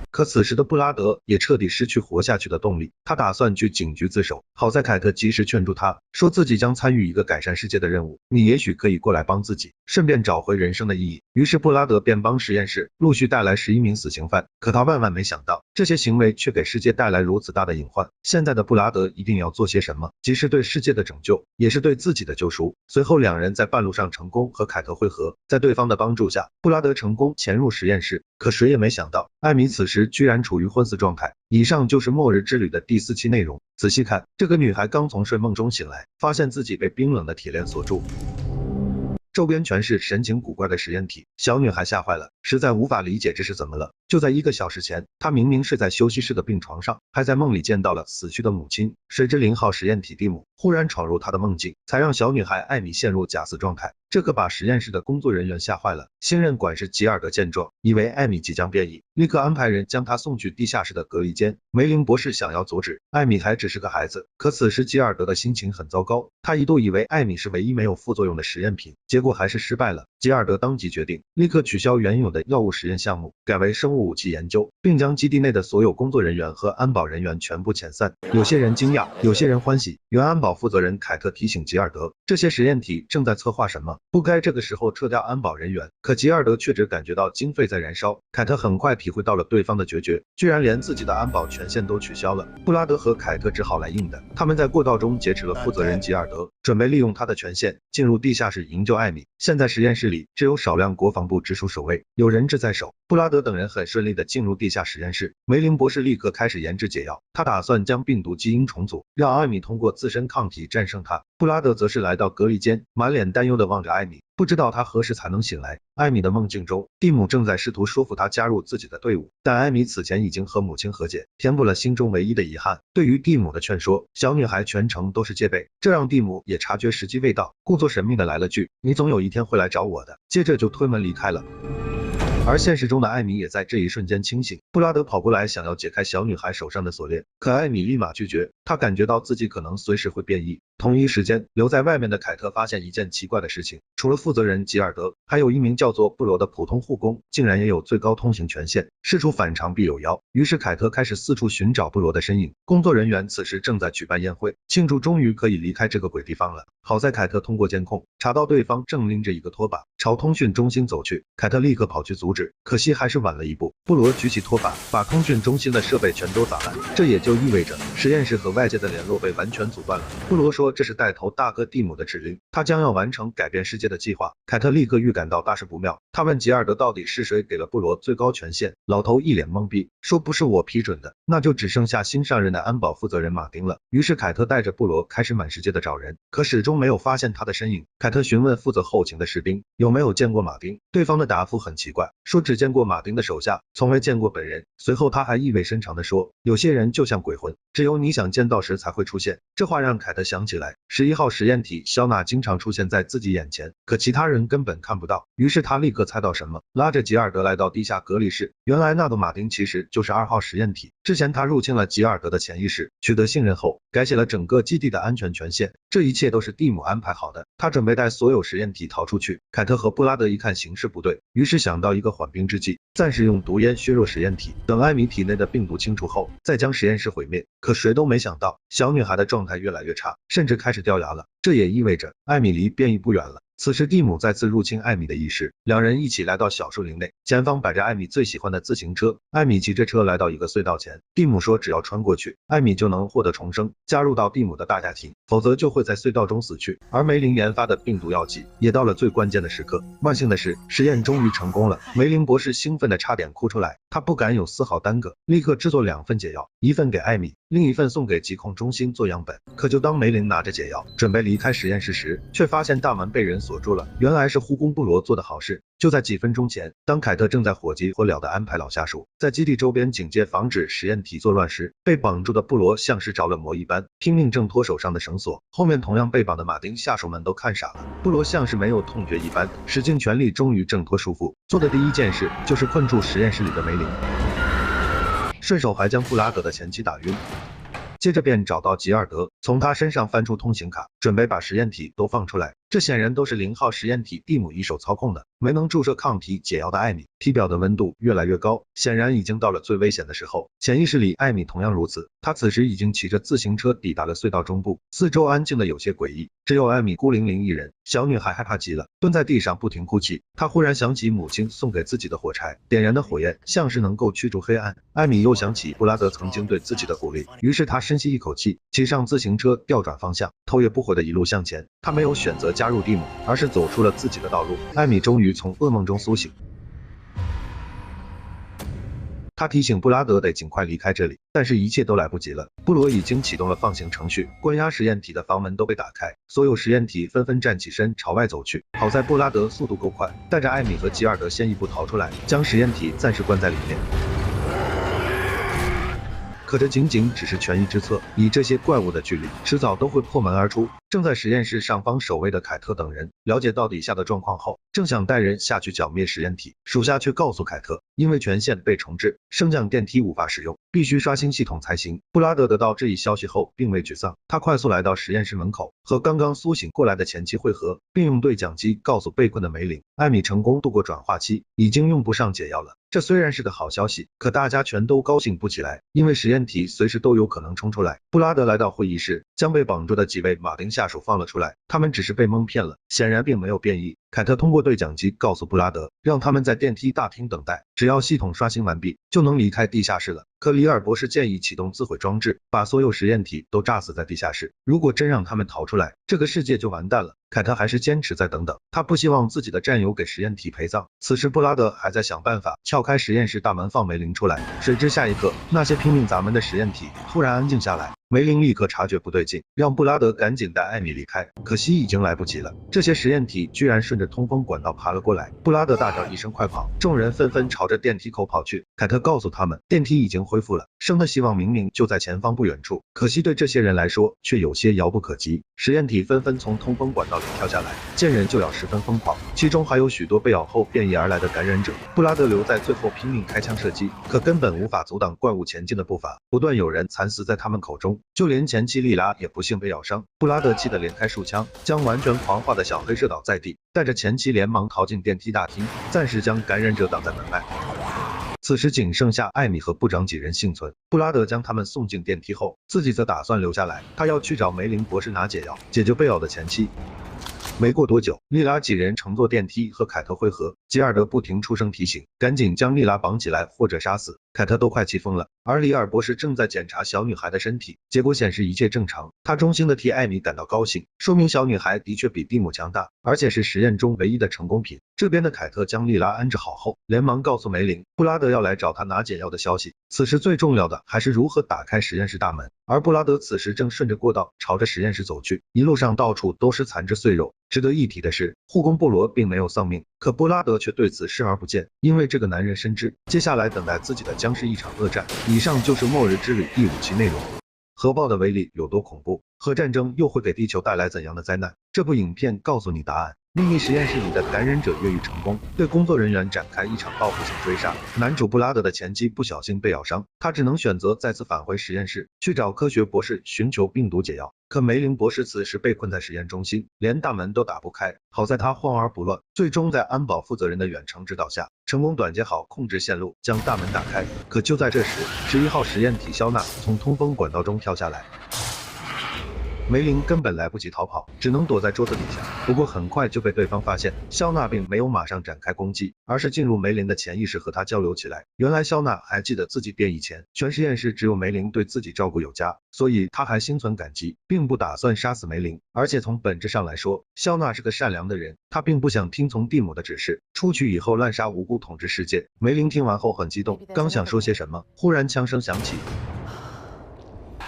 可此时的布拉德也彻底失去活下去的动力，他打算去警局自首。好在凯特及时劝住他，说自己将参与一个改善世界的任务，你也许可以过来帮自己，顺便找回人生的意义。于是布拉德便帮实验室陆续带来11名死刑犯，可他万万没想到，这些行为却给世界带来如此大的隐患。现在的布拉德一定要做些什么，既是对世界的拯救，也是对自己的救赎。随后两人在半路上成功和凯特会合，在对方的帮助下，布拉德成功潜入实验室，可谁也没想到，艾米此时居然处于昏死状态。以上就是末日之旅的第4期内容。仔细看，这个女孩刚从睡梦中醒来，发现自己被冰冷的铁链锁住，周边全是神情古怪的实验体，小女孩吓坏了，实在无法理解这是怎么了。就在1个小时前，她明明睡在休息室的病床上，还在梦里见到了死去的母亲。谁知0号实验体蒂姆忽然闯入她的梦境，才让小女孩艾米陷入假死状态。这可把实验室的工作人员吓坏了。新任管事吉尔德见状，以为艾米即将变异，立刻安排人将她送去地下室的隔离间。梅林博士想要阻止，艾米还只是个孩子，可此时吉尔德的心情很糟糕，他一度以为艾米是唯一没有副作用的实验品，结果还是失败了。吉尔德当即决定立刻取消原有的药物实验项目，改为生物武器研究，并将基地内的所有工作人员和安保人员全部遣散。有些人惊讶，有些人欢喜。原安保负责人凯特提醒吉尔德，这些实验体正在策划什么，不该这个时候撤掉安保人员。可吉尔德却只感觉到经费在燃烧。凯特很快体会到了对方的决绝，居然连自己的安保权限都取消了。布拉德和凯特只好来硬的，他们在过道中劫持了负责人吉尔德，准备利用他的权限进入地下室营救艾米。现在实验室里只有少量国防部直属守卫，有人质在手。布拉德等人很顺利的进入地下实验室，梅林博士立刻开始研制解药，他打算将病毒基因重组，让艾米通过自身抗体战胜它。布拉德则是来到隔离间，满脸担忧的望着艾米，不知道她何时才能醒来。艾米的梦境中，蒂姆正在试图说服她加入自己的队伍，但艾米此前已经和母亲和解，填补了心中唯一的遗憾。对于蒂姆的劝说，小女孩全程都是戒备，这让蒂姆也察觉时机未到，故作神秘的来了句：“你总有一天会来找我的。”接着就推门离开了。而现实中的艾米也在这一瞬间清醒，布拉德跑过来想要解开小女孩手上的锁链，可艾米立马拒绝，她感觉到自己可能随时会变异。同一时间，留在外面的凯特发现一件奇怪的事情，除了负责人吉尔德，还有一名叫做布罗的普通护工，竟然也有最高通行权限，事出反常必有妖。于是凯特开始四处寻找布罗的身影。工作人员此时正在举办宴会，庆祝终于可以离开这个鬼地方了。好在凯特通过监控查到对方正拎着一个拖把朝通讯中心走去，凯特立刻跑去阻止，可惜还是晚了一步。布罗举起拖把，把通讯中心的设备全都砸烂，这也就意味着实验室和外界的联络被完全阻断了。布罗说说这是带头大哥蒂姆的指令，他将要完成改变世界的计划。凯特立刻预感到大事不妙，他问吉尔德到底是谁给了布罗最高权限，老头一脸懵逼，说不是我批准的，那就只剩下新上任的安保负责人马丁了。于是凯特带着布罗开始满世界的找人，可始终没有发现他的身影。凯特询问负责后勤的士兵有没有见过马丁，对方的答复很奇怪，说只见过马丁的手下，从未见过本人。随后他还意味深长地说，有些人就像鬼魂，只有你想见到时才会出现。这话让凯特想起来11号实验体肖娜经常出现在自己眼前，可其他人根本看不到。于是他立刻猜到什么，拉着吉尔德来到地下隔离室。原来那个马丁其实就是2号实验体，之前他入侵了吉尔德的潜意识，取得信任后改写了整个基地的安全权限，这一切都是蒂姆安排好的，他准备带所有实验体逃出去。凯特和布拉德一看形势不对，于是想到一个缓兵之计，暂时用毒烟削弱实验体，等艾米体内的病毒清除后再将实验室毁灭。可谁都没想到小女孩的状态越来越差，甚至开始掉牙了，这也意味着艾米离变异不远了。此时蒂姆再次入侵艾米的意识，两人一起来到小树林内，前方摆着艾米最喜欢的自行车，艾米骑着车来到一个隧道前，蒂姆说只要穿过去，艾米就能获得重生，加入到蒂姆的大家庭，否则就会在隧道中死去。而梅林研发的病毒药剂也到了最关键的时刻，万幸的是实验终于成功了，梅林博士兴奋的差点哭出来，他不敢有丝毫耽搁，立刻制作2份解药，一份给艾米，另一份送给疾控中心做样本。可就当梅林拿着解药准备离开实验室时，却发现大门被人锁住了，原来是护工布罗做的好事。就在几分钟前，当凯特正在火急火燎地安排老下属在基地周边警戒防止实验体作乱时，被绑住的布罗像是着了魔一般，拼命挣脱手上的绳索。后面同样被绑的马丁下属们都看傻了，布罗像是没有痛觉一般，使尽全力终于挣脱束缚，做的第一件事就是困住实验室里的梅林，顺手还将布拉德的前妻打晕。接着便找到吉尔德，从他身上翻出通行卡，准备把实验体都放出来。这显然都是0号实验体蒂姆一手操控的。没能注射抗体解药的艾米，体表的温度越来越高，显然已经到了最危险的时候。潜意识里艾米同样如此，她此时已经骑着自行车抵达了隧道中部，四周安静的有些诡异，只有艾米孤零零一人。小女孩害怕极了，蹲在地上不停哭泣。她忽然想起母亲送给自己的火柴，点燃的火焰像是能够驱逐黑暗。艾米又想起布拉德曾经对自己的鼓励，于是她深吸一口气，骑上自行车调转方向，头也不回的一路向前。她没有选择加入蒂姆，而是走出了自己的道路。艾米终于从噩梦中苏醒，他提醒布拉德得尽快离开这里，但是一切都来不及了。布罗已经启动了放行程序，关押实验体的房门都被打开，所有实验体纷纷站起身朝外走去。好在布拉德速度够快，带着艾米和吉尔德先一步逃出来，将实验体暂时关在里面。可这仅仅只是权宜之策，以这些怪物的距离，迟早都会破门而出。正在实验室上方守卫的凯特等人了解到底下的状况后，正想带人下去剿灭实验体，属下却告诉凯特，因为权限被重置，升降电梯无法使用，必须刷新系统才行。布拉德得到这一消息后并未沮丧，他快速来到实验室门口，和刚刚苏醒过来的前妻会合，并用对讲机告诉被困的梅林，艾米成功度过转化期，已经用不上解药了。这虽然是个好消息，可大家全都高兴不起来，因为实验体随时都有可能冲出来。布拉德来到会议室，将被绑住的几位马丁下属放了出来，他们只是被蒙骗了，显然并没有变异。凯特通过对讲机告诉布拉德，让他们在电梯大厅等待，只要系统刷新完毕，就能离开地下室了。可里尔博士建议启动自毁装置，把所有实验体都炸死在地下室。如果真让他们逃出来，这个世界就完蛋了。凯特还是坚持再等等，他不希望自己的战友给实验体陪葬。此时布拉德还在想办法撬开实验室大门放梅林出来，谁知下一刻，那些拼命砸门的实验体突然安静下来。梅林立刻察觉不对劲，让布拉德赶紧带艾米离开，可惜已经来不及了。这些实验体居然顺着通风管道爬了过来，布拉德大叫一声快跑，众人纷纷朝着电梯口跑去。凯特告诉他们，电梯已经恢复了，生的希望明明就在前方不远处，可惜对这些人来说却有些遥不可及。实验体纷纷从通风管道里跳下来，见人就咬，十分疯狂，其中还有许多被咬后变异而来的感染者。布拉德留在最后拼命开枪射击，可根本无法阻挡怪物前进的步伐，不断有人惨死在他们口中。就连前妻莉拉也不幸被咬伤，布拉德气得连开数枪，将完全狂化的小黑射倒在地，带着前妻连忙逃进电梯大厅，暂时将感染者挡在门外。此时仅剩下艾米和部长几人幸存，布拉德将他们送进电梯后，自己则打算留下来，他要去找梅林博士拿解药，解救被咬的前妻。没过多久，莉拉几人乘坐电梯和凯特会合，吉尔德不停出声提醒，赶紧将莉拉绑起来或者杀死。凯特都快气疯了。而里尔博士正在检查小女孩的身体，结果显示一切正常。他衷心的替艾米感到高兴，说明小女孩的确比蒂姆强大，而且是实验中唯一的成功品。这边的凯特将莉拉安置好后，连忙告诉梅林，布拉德要来找他拿解药的消息。此时最重要的还是如何打开实验室大门，而布拉德此时正顺着过道朝着实验室走去，一路上到处都是残肢碎肉。值得一提的是，护工布罗并没有丧命，可布拉德却对此视而不见，因为这个男人深知接下来等待自己的将是一场恶战。以上就是末日之旅第5期内容。核爆的威力有多恐怖？核战争又会给地球带来怎样的灾难？这部影片告诉你答案。秘密实验室里的感染者越狱成功，对工作人员展开一场报复性追杀。男主布拉德的前妻不小心被咬伤，他只能选择再次返回实验室，去找科学博士寻求病毒解药。可梅林博士此时被困在实验中心，连大门都打不开。好在他慌而不乱，最终在安保负责人的远程指导下，成功短接好控制线路，将大门打开。可就在这时，11号实验体肖娜从通风管道中跳下来。梅林根本来不及逃跑，只能躲在桌子底下。不过很快就被对方发现，肖娜并没有马上展开攻击，而是进入梅林的潜意识和他交流起来。原来肖娜还记得自己变异前，全实验室只有梅林对自己照顾有加，所以他还心存感激，并不打算杀死梅林。而且从本质上来说，肖娜是个善良的人，他并不想听从蒂姆的指示，出去以后滥杀无辜统治世界。梅林听完后很激动，刚想说些什么，忽然枪声响起，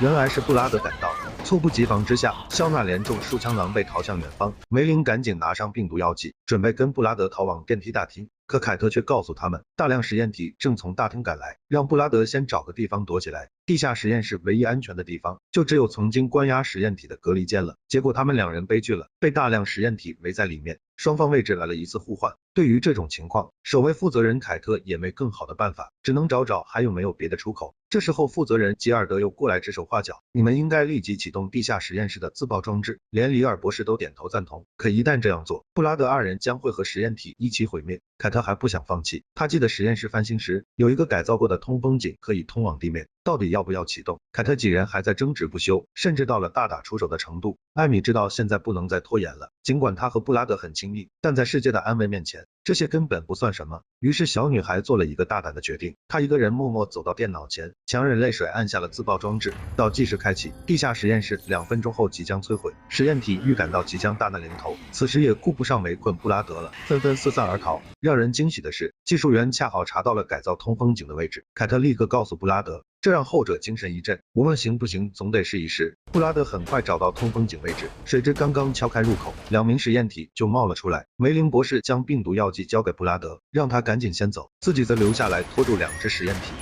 原来是布拉德赶到。猝不及防之下，肖娜连中数枪狼狈逃向远方。梅林赶紧拿上病毒药剂，准备跟布拉德逃往电梯大厅。可凯特却告诉他们，大量实验体正从大厅赶来，让布拉德先找个地方躲起来。地下实验室唯一安全的地方，就只有曾经关押实验体的隔离间了。结果他们两人悲剧了，被大量实验体围在里面，双方位置来了一次互换。对于这种情况，首位负责人凯特也没更好的办法，只能找还有没有别的出口。这时候负责人吉尔德又过来指手画脚，你们应该立即启动地下实验室的自爆装置。连里尔博士都点头赞同，可一旦这样做，布拉德二人将会和实验体一起毁灭。凯特还不想放弃，他记得实验室翻新时有一个改造过的通风井可以通往地面，到底要不要启动？凯特几人还在争执不休，甚至到了大打出手的程度。艾米知道现在不能再拖延了，尽管她和布拉德很亲密，但在世界的安危面前，这些根本不算什么。于是小女孩做了一个大胆的决定，她一个人默默走到电脑前，强忍泪水按下了自爆装置。倒计时开启，地下实验室2分钟后即将摧毁。实验体预感到即将大难临头，此时也顾不上围困布拉德了，纷纷四散而逃。让人惊喜的是，技术员恰好查到了改造通风井的位置，凯特立刻告诉布拉德，这让后者精神一振，无论行不行，总得试一试。布拉德很快找到通风井位置，谁知刚刚敲开入口，2名实验体就冒了出来。梅林博士将病毒药剂交给布拉德，让他赶紧先走，自己则留下来拖住2只实验体。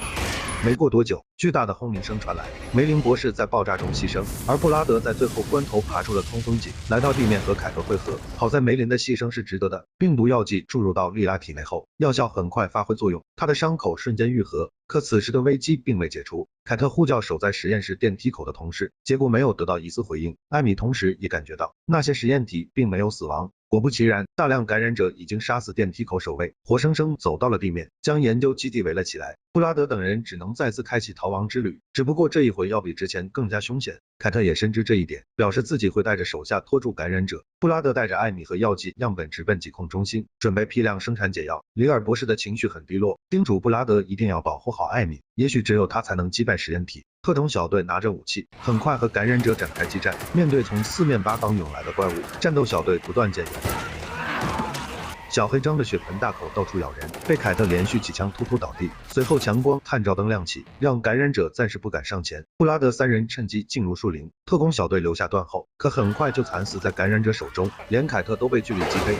没过多久，巨大的轰鸣声传来，梅林博士在爆炸中牺牲，而布拉德在最后关头爬出了通风井，来到地面和凯特会合。好在梅林的牺牲是值得的，病毒药剂注入到莉拉体内后，药效很快发挥作用，她的伤口瞬间愈合。可此时的危机并未解除，凯特呼叫守在实验室电梯口的同事，结果没有得到一丝回应。艾米同时也感觉到那些实验体并没有死亡。果不其然，大量感染者已经杀死电梯口守卫，活生生走到了地面，将研究基地围了起来。布拉德等人只能再次开启逃亡之旅，只不过这一回要比之前更加凶险。凯特也深知这一点，表示自己会带着手下拖住感染者。布拉德带着艾米和药剂样本直奔疾控中心，准备批量生产解药。里尔博士的情绪很低落，叮嘱布拉德一定要保护好艾米，也许只有他才能击败实验体。特种小队拿着武器，很快和感染者展开激战。面对从四面八方涌来的怪物，战斗小队不断减员。小黑张着血盆大口到处咬人，被凯特连续几枪突突倒地。随后强光探照灯亮起，让感染者暂时不敢上前。布拉德3人趁机进入树林，特工小队留下断后，可很快就惨死在感染者手中，连凯特都被距离击飞。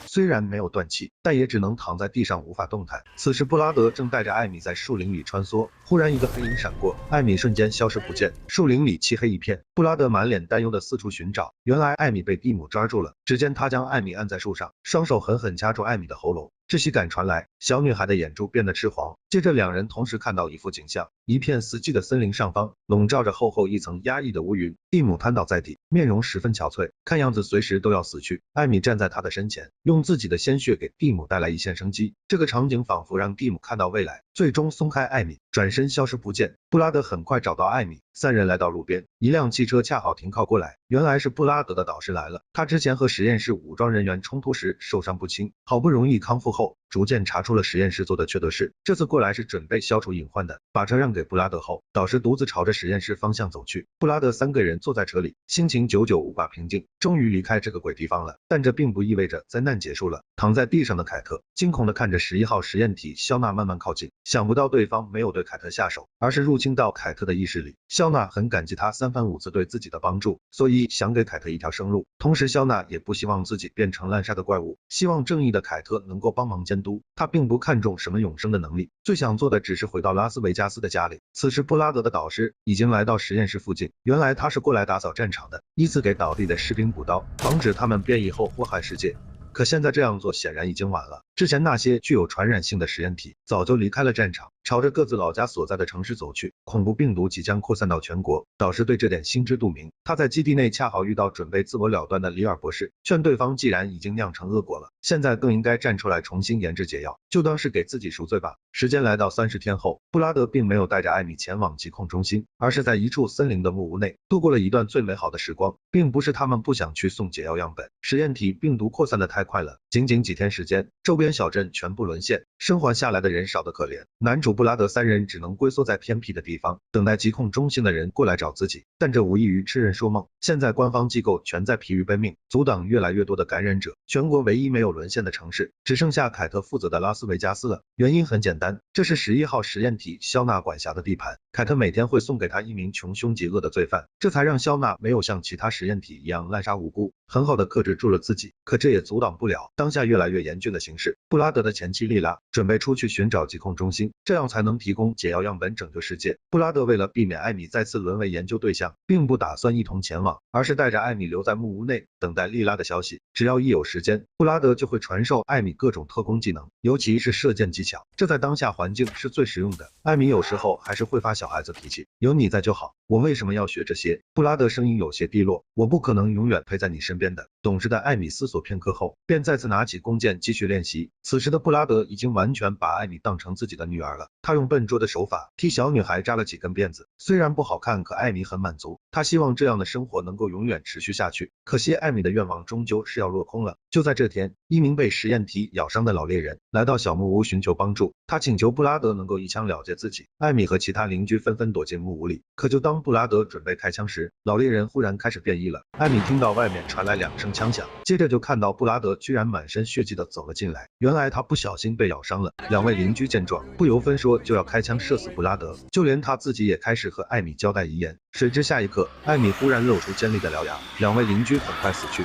虽然没有断气，但也只能躺在地上无法动弹。此时布拉德正带着艾米在树林里穿梭，忽然一个黑影闪过，艾米瞬间消失不见，树林里漆黑一片。布拉德满脸担忧的四处寻找，原来艾米被蒂姆抓住了。只见他将艾米按在树上，双手狠狠掐住艾米的喉咙。窒息感传来，小女孩的眼珠变得赤黄。接着两人同时看到一幅景象，一片死寂的森林上方笼罩着厚厚一层压抑的乌云，蒂姆瘫倒在地，面容十分憔悴，看样子随时都要死去。艾米站在他的身前，用自己的鲜血给蒂姆带来一线生机。这个场景仿佛让蒂姆看到未来，最终松开艾米，转身消失不见。布拉德很快找到艾米，三人来到路边，一辆汽车恰好停靠过来，原来是布拉德的导师来了。他之前和实验室武装人员冲突时受伤不轻，好不容易康复后逐渐查出了实验室做的缺德事。这次过来是准备消除隐患的。把车让给布拉德后，导师独自朝着实验室方向走去。布拉德3个人坐在车里，心情久久无法平静，终于离开这个鬼地方了。但这并不意味着灾难结束了。躺在地上的凯特惊恐地看着11号实验体肖娜慢慢靠近，想不到对方没有对凯特下手，而是入侵到凯特的意识里。肖娜很感激他3番5次对自己的帮助，所以想给凯特一条生路。同时肖娜也不希望自己变成滥杀的怪物，希望正义的凯特能够帮忙监督。他并不看重什么永生的能力，最想做的只是回到拉斯维加斯的家里。此时布拉德的导师已经来到实验室附近，原来他是过来打扫战场的，依次给倒地的士兵补刀，防止他们变异后祸害世界。可现在这样做显然已经晚了，之前那些具有传染性的实验体早就离开了战场，朝着各自老家所在的城市走去，恐怖病毒即将扩散到全国。导师对这点心知肚明，他在基地内恰好遇到准备自我了断的里尔博士，劝对方既然已经酿成恶果了，现在更应该站出来重新研制解药，就当是给自己赎罪吧。时间来到30天后，布拉德并没有带着艾米前往疾控中心，而是在一处森林的木屋内度过了一段最美好的时光。并不是他们不想去送解药样本，实验体病毒扩散的太快了，仅几天时间，周边小镇全部沦陷，生还下来的人少得可怜。男主布拉德3人只能龟缩在偏僻的地方，等待疾控中心的人过来找自己，但这无异于痴人说梦。现在官方机构全在疲于奔命，阻挡越来越多的感染者，全国唯一没有沦陷的城市只剩下凯特负责的拉斯维加斯了。原因很简单，这是11号实验体肖娜管辖的地盘，凯特每天会送给他一名穷凶极恶的罪犯，这才让肖娜没有像其他实验体一样滥杀无辜，很好的克制住了自己。可这也阻挡不了当下越来越严峻的形势。布拉德的前妻莉拉准备出去寻找疾控中心，这样才能提供解药样本拯救世界。布拉德为了避免艾米再次沦为研究对象，并不打算一同前往，而是带着艾米留在木屋内等待莉拉的消息。只要一有时间，布拉德就会传授艾米各种特工技能，尤其是射箭技巧，这在当下环境是最实用的。艾米有时候还是会发小孩子脾气，有你在就好，我为什么要学这些？布拉德声音有些低落，我不可能永远陪在你身边的。懂事的艾米思索片刻后，便再次拿起弓箭继续练习。此时的布拉德已经完全把艾米当成自己的女儿了，他用笨拙的手法替小女孩扎了几根辫子，虽然不好看，可艾米很满足，她希望这样的生活能够永远持续下去。可惜艾米的愿望终究是要落空了。就在这天，一名被实验体咬伤的老猎人来到小木屋寻求帮助，他请求布拉德能够一枪了结自己。艾米和其他邻居纷纷躲进木屋里，可就当布拉德准备开枪时，老猎人忽然开始变异了。艾米听到外面传来2声枪响，接着就看到布拉德居然满身血迹的走了进来，原来他不小心被咬伤了。2位邻居见状，不由分说就要开枪射死布拉德，就连他自己也开始和艾米交代遗言。谁知下一刻，艾米忽然露出尖利的獠牙，2位邻居很快死去。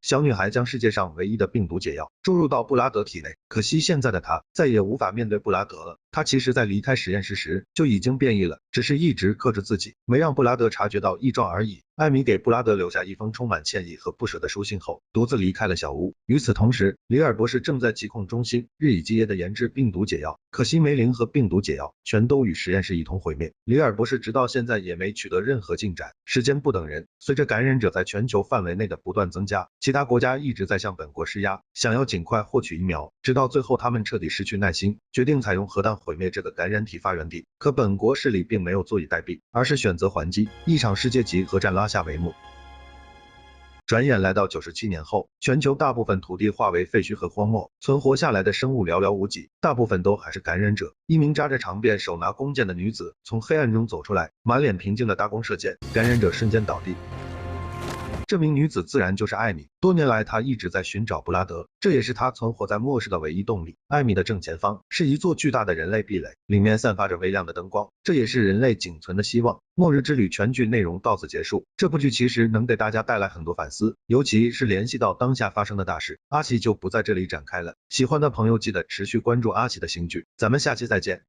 小女孩将世界上唯一的病毒解药注入到布拉德体内，可惜现在的她再也无法面对布拉德了。她其实在离开实验室时就已经变异了，只是一直克制自己，没让布拉德察觉到异状而已。艾米给布拉德留下一封充满歉意和不舍的书信后，独自离开了小屋。与此同时，里尔博士正在疾控中心日以继夜地研制病毒解药，可惜梅林和病毒解药全都与实验室一同毁灭。里尔博士直到现在也没取得任何进展。时间不等人，随着感染者在全球范围内的不断增加，其他国家一直在向本国施压，想要尽快获取疫苗，直到最后他们彻底失去耐心，决定采用核弹毁灭这个感染体发源地。可本国势力并没有坐以待毙，而是选择还击，一场世界级核战拉下帷幕。转眼来到97年后，全球大部分土地化为废墟和荒漠，存活下来的生物寥寥无几，大部分都还是感染者。一名扎着长辫、手拿弓箭的女子从黑暗中走出来，满脸平静的搭弓射箭，感染者瞬间倒地。这名女子自然就是艾米。多年来，她一直在寻找布拉德，这也是她存活在末世的唯一动力。艾米的正前方是一座巨大的人类壁垒，里面散发着微亮的灯光，这也是人类仅存的希望。末日之旅全剧内容到此结束。这部剧其实能给大家带来很多反思，尤其是联系到当下发生的大事，阿奇就不在这里展开了。喜欢的朋友记得持续关注阿奇的新剧，咱们下期再见。